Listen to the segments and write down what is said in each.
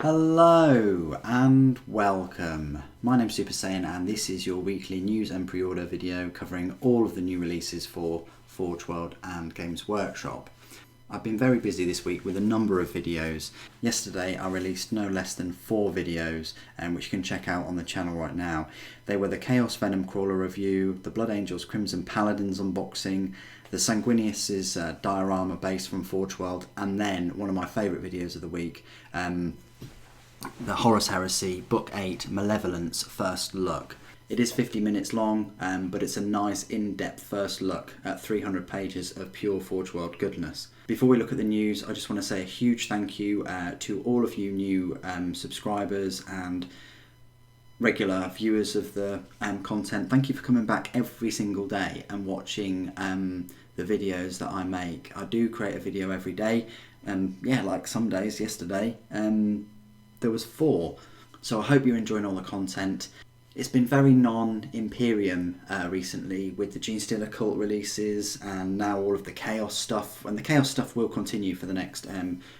Hello and welcome. My name's Super Saiyan and this is your weekly news and pre-order video covering all of the new releases for Forge World and Games Workshop. I've been very busy this week with a number of videos. Yesterday I released no less than 4 videos which you can check out on the channel right now. They were the Chaos Venom Crawler review, the Blood Angels Crimson Paladins unboxing, the Sanguinius's diorama base from Forge World, and then one of my favourite videos of the week, the Horus Heresy Book 8 Malevolence First Look. It is 50 minutes long, but it's a nice in-depth first look at 300 pages of pure Forge World goodness. Before we look at the news, I just want to say a huge thank you to all of you new subscribers and regular viewers of the content. Thank you for coming back every single day and watching the videos that I make. I do create a video every day, and yeah, like some days, yesterday, there was 4. So I hope you're enjoying all the content. It's been very non-Imperium recently with the Genestealer Cult releases and now all of the Chaos stuff. And the Chaos stuff will continue for the next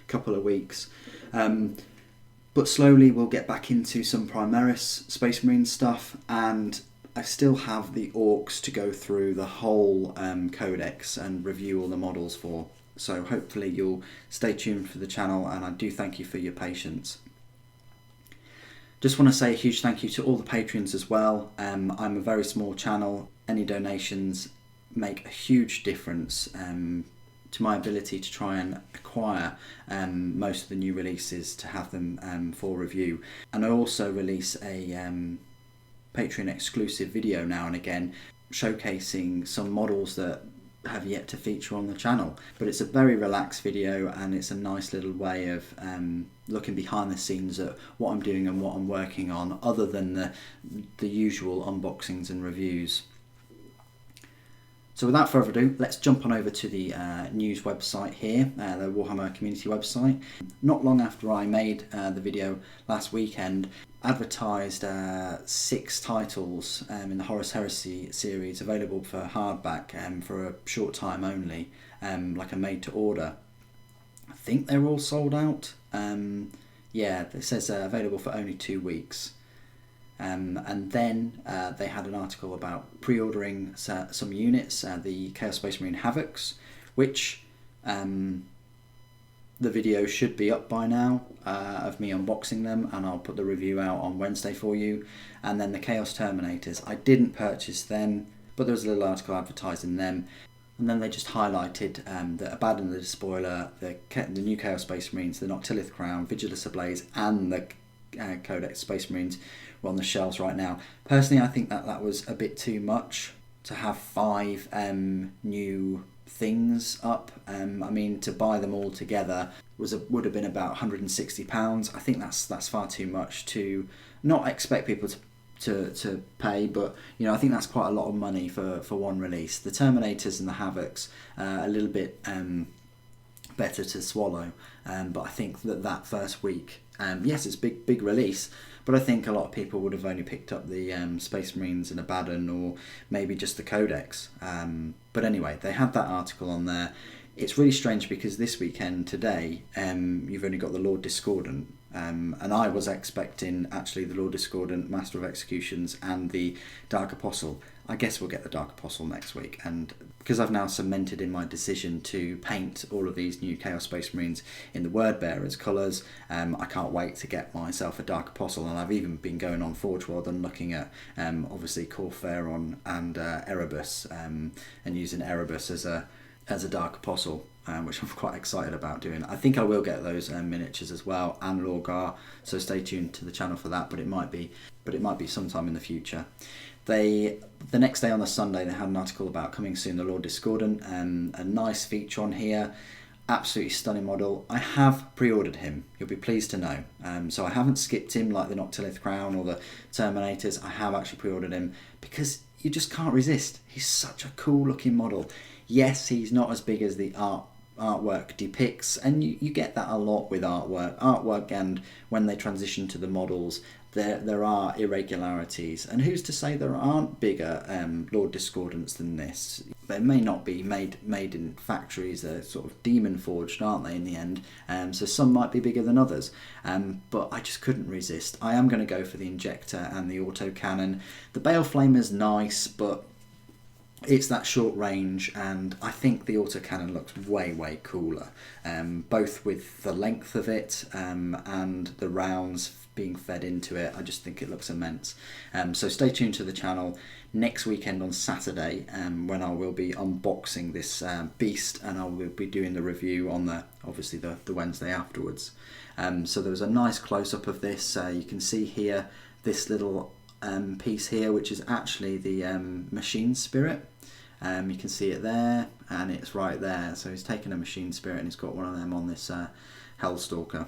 couple of weeks. But slowly we'll get back into some Primaris Space Marine stuff, and I still have the Orcs to go through the whole codex and review all the models for. So hopefully you'll stay tuned for the channel, and I do thank you for your patience. Just want to say a huge thank you to all the patrons as well. I'm a very small channel. Any donations make a huge difference to my ability to try and acquire most of the new releases to have them for review. And I also release a Patreon exclusive video now and again showcasing some models that have yet to feature on the channel, but it's a very relaxed video and it's a nice little way of looking behind the scenes at what I'm doing and what I'm working on, other than the usual unboxings and reviews. So without further ado, let's jump on over to the news website here, the Warhammer community website. Not long after I made the video last weekend, advertised 6 titles in the Horus Heresy series available for hardback for a short time only, like a made to order. I think they're all sold out. Yeah, it says available for only 2 weeks. And then they had an article about pre-ordering some units, the Chaos Space Marine Havocs, which the video should be up by now of me unboxing them, and I'll put the review out on Wednesday for you. And then the Chaos Terminators, I didn't purchase them, but there was a little article advertising them. And then they just highlighted the Abaddon the Despoiler, the new Chaos Space Marines, the Noctilith Crown, Vigilus Ablaze, and the Codex Space Marines were on the shelves right now. Personally, I think that was a bit too much to have 5 new things up. I mean, to buy them all together would have been about £160. I think that's far too much to not expect people to pay, but you know, I think that's quite a lot of money for one release. The Terminators and the Havocs a little bit better to swallow, but I think that first week, yes, it's big release, but I think a lot of people would have only picked up the Space Marines and Abaddon, or maybe just the Codex. But anyway, they had that article on there. It's really strange because this weekend, today, you've only got the Lord Discordant, and I was expecting actually the Lord Discordant, Master of Executions, and the Dark Apostle. I guess we'll get the Dark Apostle next week, and because I've now cemented in my decision to paint all of these new Chaos Space Marines in the Word Bearers colours, I can't wait to get myself a Dark Apostle. And I've even been going on Forge World and looking at obviously Corpheron and Erebus, and using Erebus as a Dark Apostle, which I'm quite excited about doing. I think I will get those miniatures as well, and Lorgar, so stay tuned to the channel for that, but it might be sometime in the future. The next day on the Sunday, they had an article about coming soon, the Lord Discordant, a nice feature on here, absolutely stunning model. I have pre-ordered him, you'll be pleased to know. So I haven't skipped him like the Noctilith Crown or the Terminators. I have actually pre-ordered him because you just can't resist. He's such a cool looking model. Yes, he's not as big as the artwork depicts, and you get that a lot with artwork, and when they transition to the models, there are irregularities, and who's to say there aren't bigger Lord Discordants than this? They may not be made in factories. They're sort of demon forged, aren't they, in the end? So some might be bigger than others. But I just couldn't resist. I am going to go for the injector and the autocannon. The Bale Flamer's nice, but it's that short range, and I think the autocannon looks way cooler, both with the length of it and the rounds being fed into it. I just think it looks immense. So stay tuned to the channel next weekend on Saturday, when I will be unboxing this beast, and I will be doing the review on obviously the Wednesday afterwards. So there was a nice close-up of this. You can see here this little piece here, which is actually the machine spirit. You can see it there, and it's right there. So he's taken a machine spirit and he's got one of them on this Hellstalker.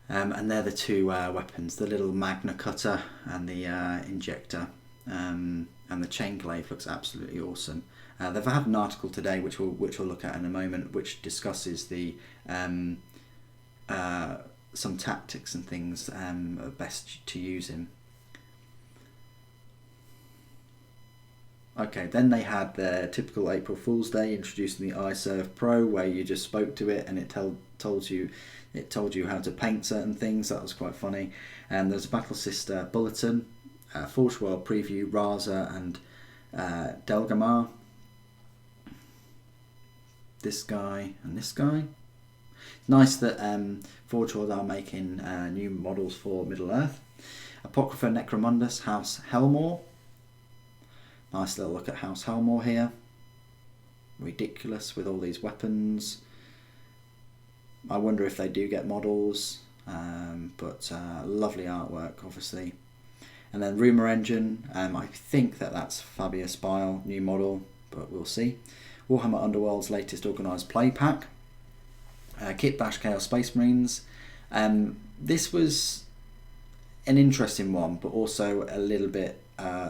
And they're the two weapons, the little Magna Cutter and the injector. And the chain glaive looks absolutely awesome. They've had an article today, which we'll look at in a moment, which discusses the some tactics and things best to use him. Okay, then they had their typical April Fool's Day, introducing the iServe Pro, where you just spoke to it and it told you how to paint certain things. That was quite funny. And there's a Battle Sister bulletin, Forge World preview, Raza and Delgamar. This guy and this guy. Nice that Forge World are making new models for Middle Earth. Apocrypha Necromundus, House Helmore. Nice little look at House Helmore here. Ridiculous with all these weapons. I wonder if they do get models, but lovely artwork, obviously. And then Rumour Engine, I think that's Fabius Bile, new model, but we'll see. Warhammer Underworld's latest organised play pack. Kit Bash Chaos Space Marines. This was an interesting one, but also a little bit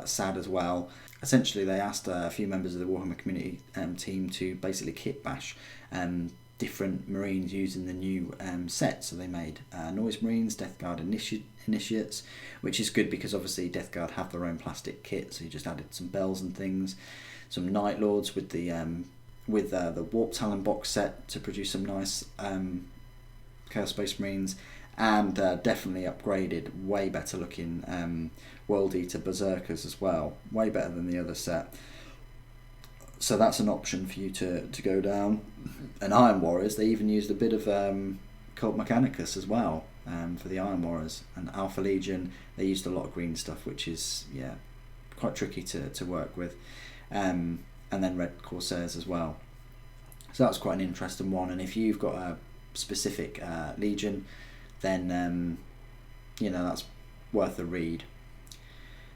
sad as well. Essentially, they asked a few members of the Warhammer community team to basically kit bash different Marines using the new set. So they made Noise Marines, Death Guard Initiates, which is good because obviously Death Guard have their own plastic kit, so you just added some bells and things. Some Night Lords with the Warp Talon box set to produce some nice Chaos Space Marines, and definitely upgraded, way better looking World Eater Berserkers as well, way better than the other set. So that's an option for you to go down. And Iron Warriors, they even used a bit of Cult Mechanicus as well for the Iron Warriors. And Alpha Legion, they used a lot of green stuff, which is quite tricky to work with. And then Red Corsairs as well. So that's quite an interesting one. And if you've got a specific Legion, then that's worth a read.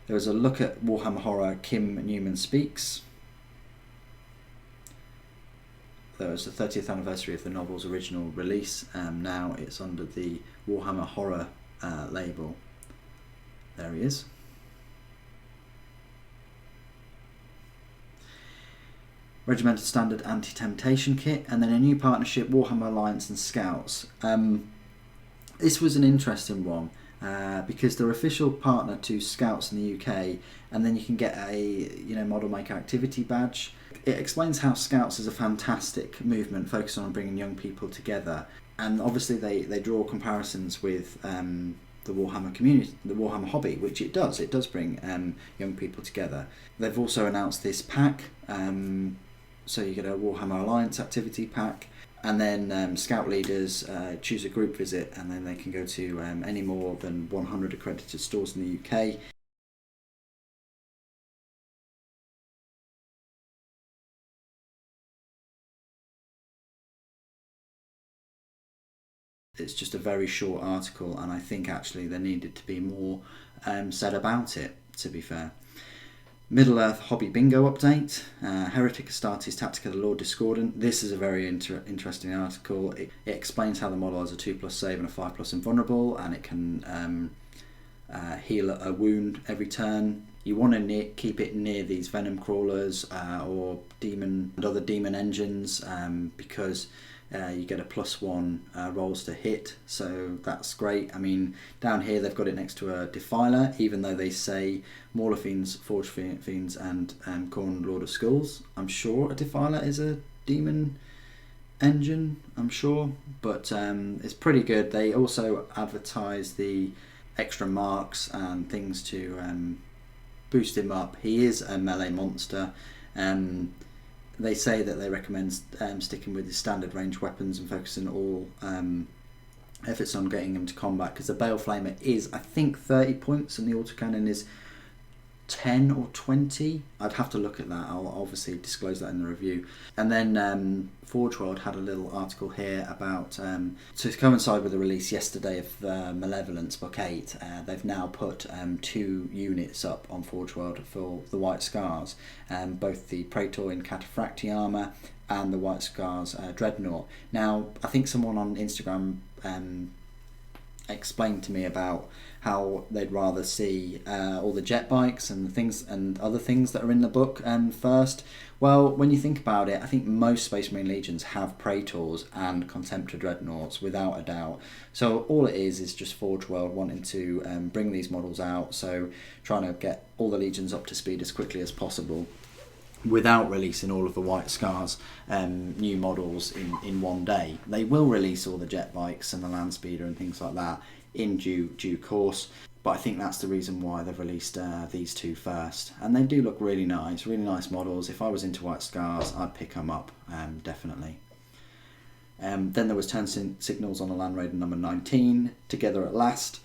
There was a look at Warhammer Horror Kim Newman Speaks. There was the 30th anniversary of the novel's original release. Now it's under the Warhammer Horror label. There he is. Regimental Standard Anti-Temptation Kit, and then a new partnership, Warhammer Alliance and Scouts. This was an interesting one because they're official partner to Scouts in the UK, and then you can get a Model Maker Activity badge. It explains how Scouts is a fantastic movement focused on bringing young people together, and obviously they draw comparisons with the Warhammer community, the Warhammer hobby, which it does. It does bring young people together. They've also announced this pack, so you get a Warhammer Alliance activity pack, and then Scout leaders choose a group visit, and then they can go to any more than 100 accredited stores in the UK. It's just a very short article, and I think actually there needed to be more said about it, to be fair. Middle Earth Hobby Bingo update. Heretic Astartes Tactica the Lord Discordant. This is a very interesting article. It explains how the model has a 2+ save and a 5+ invulnerable, and it can heal a wound every turn. You want to keep it near these venom crawlers or demon and other demon engines, because You get a +1 rolls to hit, so that's great. I mean, down here they've got it next to a Defiler, even though they say Mauler Fiends, Forge Fiends, and Khorne Lord of Skulls. I'm sure a Defiler is a demon engine, I'm sure, but it's pretty good. They also advertise the extra marks and things to boost him up. He is a melee monster. They say that they recommend sticking with his standard range weapons and focusing all efforts on getting him to combat, because the Bale Flamer is, I think, 30 points and the autocannon is 10 or 20. I'd have to look at that. I'll obviously disclose that in the review. And then Forge World had a little article here about, to coincide with the release yesterday of Malevolence Book 8, they've now put 2 units up on Forge World for the White Scars, both the Praetor in Cataphracti armour and the White Scars Dreadnought. Now, I think someone on Instagram explained to me about how they'd rather see all the jet bikes and things and other things that are in the book first. Well, when you think about it, I think most Space Marine Legions have Praetors and Contemptor Dreadnoughts without a doubt. So all it is just Forge World wanting to bring these models out, so trying to get all the Legions up to speed as quickly as possible without releasing all of the White Scars new models in one day. They will release all the jet bikes and the land speeder and things like that in due course, but I think that's the reason why they've released these 2 first, and they do look really nice models. If I was into White Scars, I'd pick them up, definitely. Then there was Turn Signals on the Land Raider number 19, Together at Last.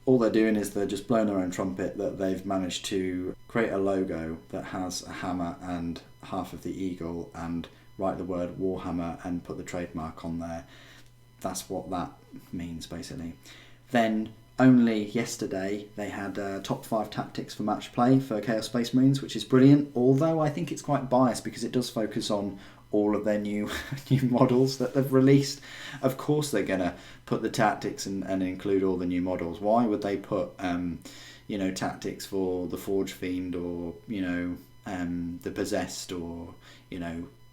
All they're doing is they're just blowing their own trumpet that they've managed to create a logo that has a hammer and half of the eagle, and write the word Warhammer and put the trademark on there. That's what that means, basically. Then, only yesterday, they had top 5 tactics for match play for Chaos Space Marines, which is brilliant, although I think it's quite biased because it does focus on all of their new models that they've released. Of course they're going to put the tactics and include all the new models. Why would they put tactics for the Forge Fiend, or the Possessed, or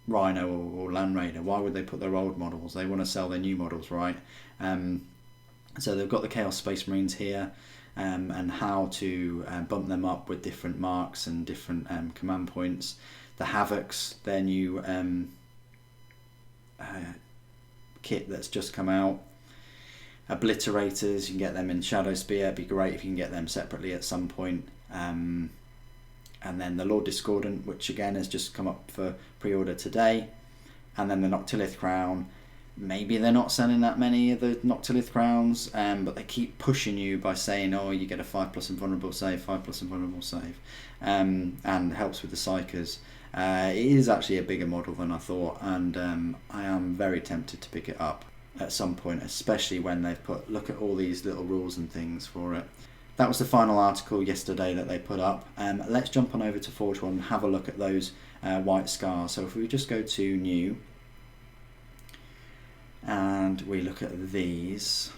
Rhino or Land Raider? Why would they put their old models? They want to sell their new models, right? So they've got the Chaos Space Marines here, and how to bump them up with different marks and different command points. The Havocs, their new kit that's just come out. Obliterators, you can get them in Shadow Spear. It'd be great if you can get them separately at some point. And then the Lord Discordant, which again has just come up for pre-order today. And then the Noctilith Crown. Maybe they're not selling that many of the Noctilith Crowns, but they keep pushing you by saying, oh, you get a 5+ invulnerable save, 5+ invulnerable save, and helps with the Psychers. It is actually a bigger model than I thought, and I am very tempted to pick it up at some point, especially when they've look at all these little rules and things for it. That was the final article yesterday that they put up. Let's jump on over to Forge World and have a look at those White Scars. So if we just go to New, and we look at these,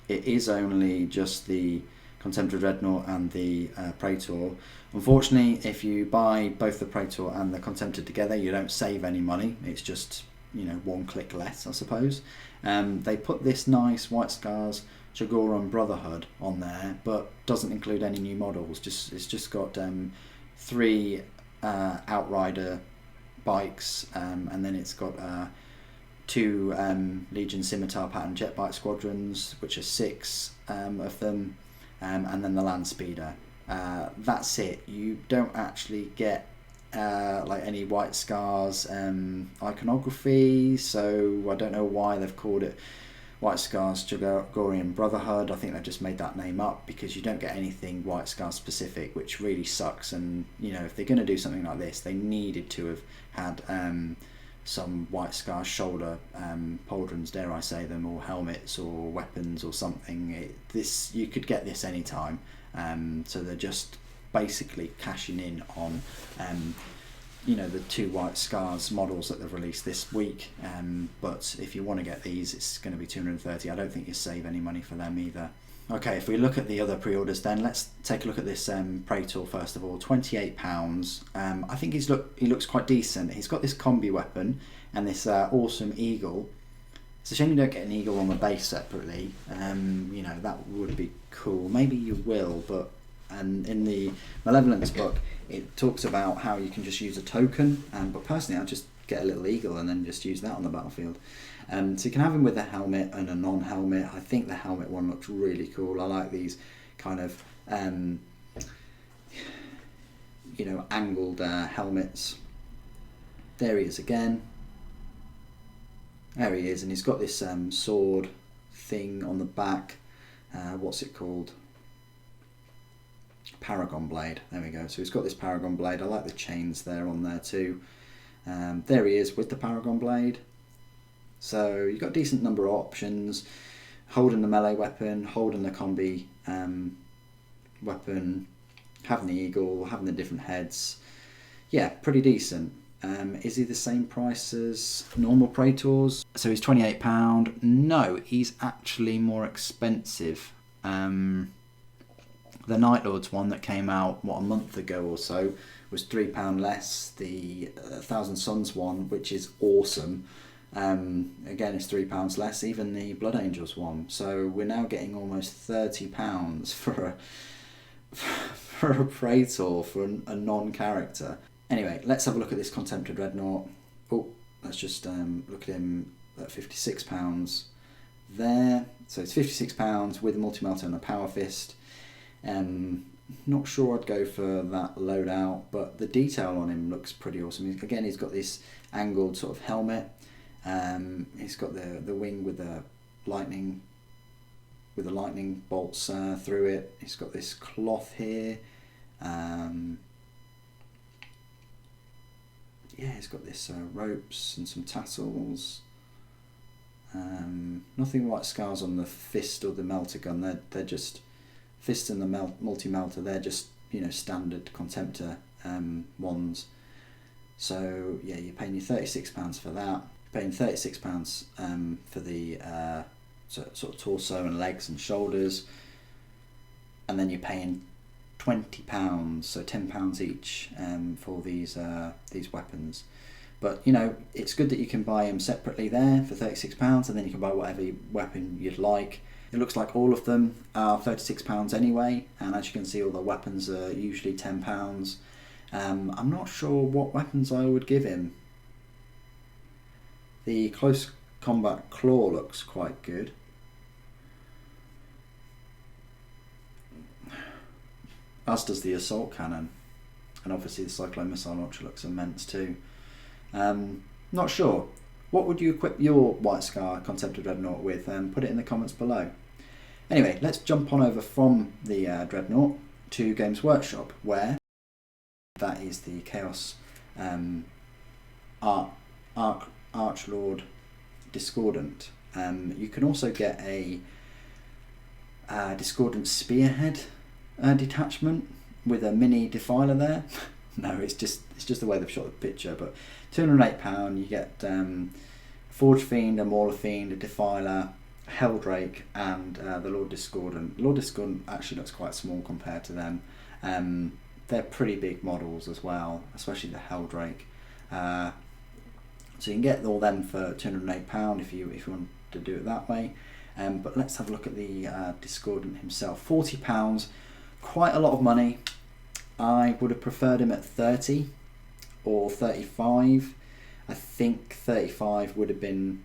it is only just the Contemptor Dreadnought and the Praetor. Unfortunately, if you buy both the Praetor and the Contemptor together, you don't save any money. It's just, one click less, I suppose. They put this nice White Scars Jagoran Brotherhood on there, but doesn't include any new models. It's just got 3 Outrider bikes, and then it's got 2 Legion Scimitar pattern jet bike squadrons, which are 6 of them, and then the land speeder. That's it. You don't actually get any White Scars iconography, so I don't know why they've called it White Scars Jagoran Brotherhood. I think they've just made that name up because you don't get anything White Scars specific, which really sucks. And if they're going to do something like this, they needed to have had some White Scars shoulder pauldrons, dare I say them, or helmets or weapons or something. You could get this anytime. So they're just basically cashing in on the 2 White Scars models that they've released this week. But if you want to get these, it's going to be 230. I don't think you save any money for them either. Okay, if we look at the other pre-orders then, let's take a look at this Praetor first of all. £28. I think he looks quite decent. He's got this combi weapon and this awesome eagle. It's a shame you don't get an eagle on the base separately. You know, that would be cool. Maybe you will, but in the Malevolence book, it talks about how you can just use a token. But personally, I'd just get a little eagle and then just use that on the battlefield. So you can have him with a helmet and a non-helmet. I think the helmet one looks really cool. I like these kind of, you know, angled helmets. There he is again. There he is, and he's got this sword thing on the back. What's it called? Paragon blade. There we go. So he's got this paragon blade. I like the chains there on there too. There he is with the paragon blade. So you've got a decent number of options. Holding the melee weapon, holding the combi weapon, having the eagle, having the different heads. Yeah, pretty decent. Is he the same price as normal Praetors? So he's £28. No, he's actually more expensive. The Night Lords one that came out, a month ago or so, was £3 less. The Thousand Suns one, which is awesome, again, it's £3 less. Even the Blood Angels one. So we're now getting almost £30 for a Praetor, for a non-character. Anyway, let's have a look at this Contemptor Dreadnought. Oh, let's just look at him at £56 there. So it's £56 with a multi-melter and a power fist. Not sure I'd go for that loadout, but the detail on him looks pretty awesome. Again, he's got this angled sort of helmet. He's got the wing with the lightning bolts through it. He's got this cloth here. Yeah, he's got this ropes and some tassels. Nothing like scars on the fist or the melter gun. They're just fist and the multi-melter. They're just, you know, standard Contemptor ones. So yeah, you're paying your £36 for that. You're paying £36 for the sort of torso and legs and shoulders, and then you're paying £20, so £10 each for these weapons. But you know, it's good that you can buy them separately there for £36, and then you can buy whatever weapon you'd like. It looks like all of them are £36 anyway, and as you can see, all the weapons are usually £10. I'm not sure what weapons I would give him. The close combat claw looks quite good. As does the assault cannon, and obviously the cyclone missile launcher looks immense too. Not sure. What would you equip your White Scar Contemptor Dreadnought with? Put it in the comments below. Anyway, let's jump on over from the Dreadnought to Games Workshop, where that is the Chaos Archlord Discordant. You can also get a Discordant Spearhead detachment with a mini defiler there. No, it's just the way they've shot the picture. But £208, you get Forge Fiend, a Mauler Fiend, a Defiler, Helldrake, and the Lord Discordant. Lord Discordant actually looks quite small compared to them. They're pretty big models as well, especially the Helldrake. So you can get all them for £208 if you want to do it that way. But let's have a look at the Discordant himself. £40, quite a lot of money. I would have preferred him at 30 or 35. I think 35 would have been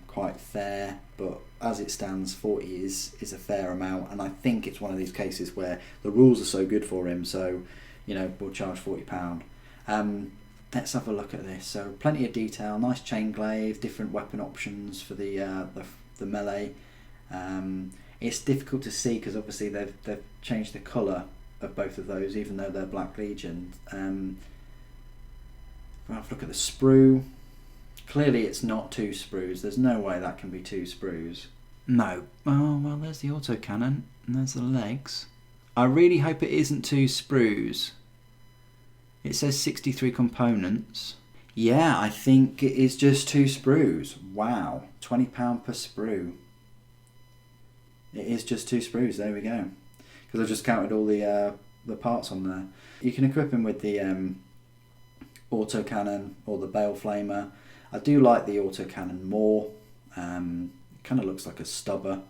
quite fair, but as it stands, 40 is a fair amount, and I think it's one of these cases where the rules are so good for him, so you know, we'll charge £40. Let's have a look at this. So plenty of detail, nice chain glaive, different weapon options for the melee. It's difficult to see because obviously they've changed the colour of both of those, even though they're Black Legion. We'll have a look at the sprue. Clearly it's not 2 sprues. There's no way that can be 2 sprues. No. Oh, well, there's the autocannon and there's the legs. I really hope it isn't 2 sprues. It says 63 components. Yeah, I think it is just 2 sprues. Wow, £20 per sprue. It is just 2 sprues, there we go. Because I've just counted all the parts on there. You can equip him with the autocannon or the bale flamer. I do like the autocannon more. Kind of looks like a stubber,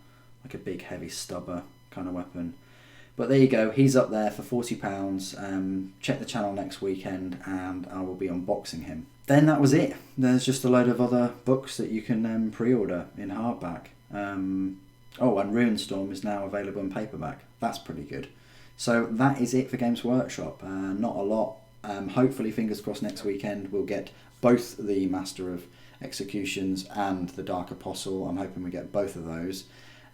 like a big heavy stubber kind of weapon. But there you go, he's up there for £40. Check the channel next weekend and I will be unboxing him. Then that was it. There's just a load of other books that you can pre-order in hardback. Oh, and Ruinstorm is now available in paperback. That's pretty good. So that is it for Games Workshop. Not a lot. Hopefully, fingers crossed, next weekend we'll get both the Master of Executions and the Dark Apostle. I'm hoping we get both of those,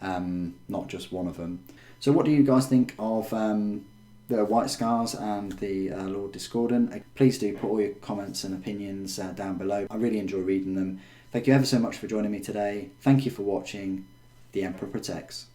not just one of them. So what do you guys think of the White Scars and the Lord Discordant? Please do put all your comments and opinions down below. I really enjoy reading them. Thank you ever so much for joining me today. Thank you for watching. The Emperor Protects.